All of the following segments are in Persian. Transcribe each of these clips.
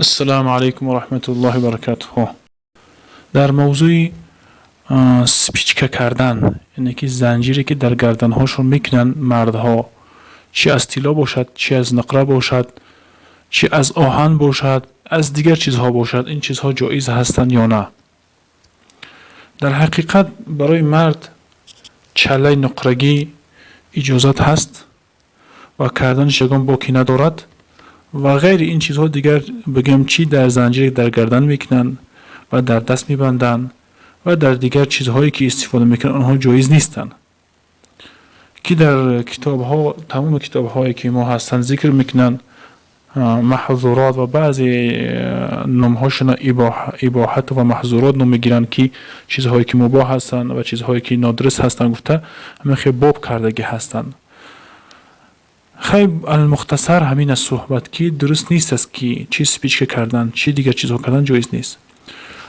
السلام علیکم و رحمت الله و برکاته. در موضوع سپیچکه کردن، یعنی که زنجیری که در گردن هاشون میکنن مردها، چی از طلا باشد، چی از نقره باشد، چی از آهن باشد، از دیگر چیزها باشد، این چیزها جایز هستند یا نه؟ در حقیقت برای مرد چله نقرگی اجازت هست و کردنش یگان باکی ندارد و غیر این چیزها دیگر بگم چی در زنجیر در گردن میکنن و در دست میبندن و در دیگر چیزهایی که استفاده میکنن آنها جایز نیستند، که در کتاب ها، تمام کتاب هایی که ما هستن ذکر میکنن محظورات و بعضی نمهاشون اباحت و محظورات نام میگیرن که چیزهایی که مباح هستن و چیزهایی که نادرست هستن گفته همه خیلی باب کردگی هستن. خیلی المختصر همین از صحبت که درست نیست است که چی سپیچ کردن چی دیگر چیزها کردن جایز نیست.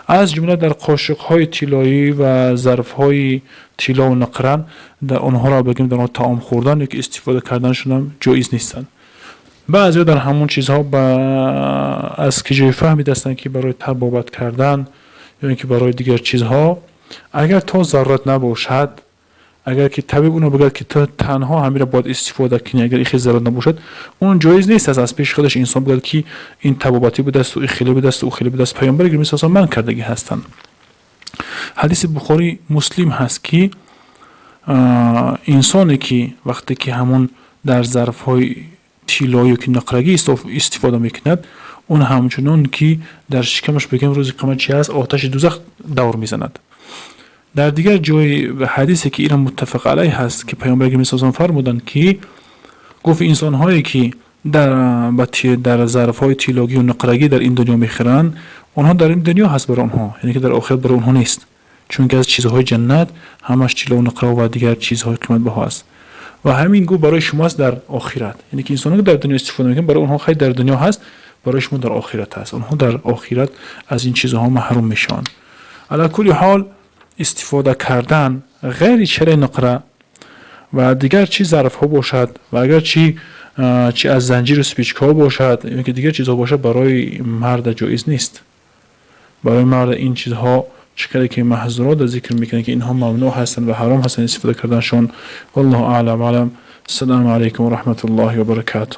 از جمله در قاشق های طلایی و ظرف های طلا و نقره در آنها را بگیم در آن طعام خوردن که استفاده کردنشون هم جایز نیستن. بعضی در همون چیزها از که جای فهمید هستند که برای تبابت کردن یا اینکه برای دیگر چیزها اگر تا ضرورت نباشد، اگر که طبیب اونو بگه که تو تنها همین را باید استفاده کنی، اگر این ضرورت نباشد اون جایز نیست از پیش خودش انسان بگه که این تبابتی بوده است و این خیلی بوده است و خیلی بوده است. پیامبر گرامی صلی الله علیه و آله من کردگی هستند. حدیث بخاری مسلم هست که انسانی که وقتی که همون در ظرف های طلایی که نقرگی استفاده میکند اون همچنان که در شکمش بگیم روز قیامت چی هست آتش دوزخ دور میزند. در دیگر جای حدیثی که ایران متفق علیه هست که پیامبر گرامی صلی الله علیه و آله فرمودند که گفت انسان هایی که در ظرف های طلایی و نقرگی در این دنیا میخرن اونها در این دنیا هست برای اونها، یعنی که در آخرت برای اونها نیست، چون که از چیزهای جنت همش طلا و نقره و دیگر چیزهای قیمت بها است و همین گو برای شماست در آخرت، یعنی که انسان ها در دنیا استفاده میکنن برای اونها خیلی در دنیا هست، برای شما در آخرت هست، اونها در آخرت از این چیزها محروم میشن. علی کل حال استفاده کردن غیر چره نقره و دیگر چی ظرف ها باشد و اگر چی از زنجیر و سپیچکه ها باشد، یعنی که دیگر چیزها باشد برای مرد جایز نیست. برای مرد این چیزها چقدر که محظورات ذکر میکنه که اینها ممنوع هستند و حرام هستند استفاده کردنشون. والله اعلم. السلام علیکم و رحمت الله و برکاته.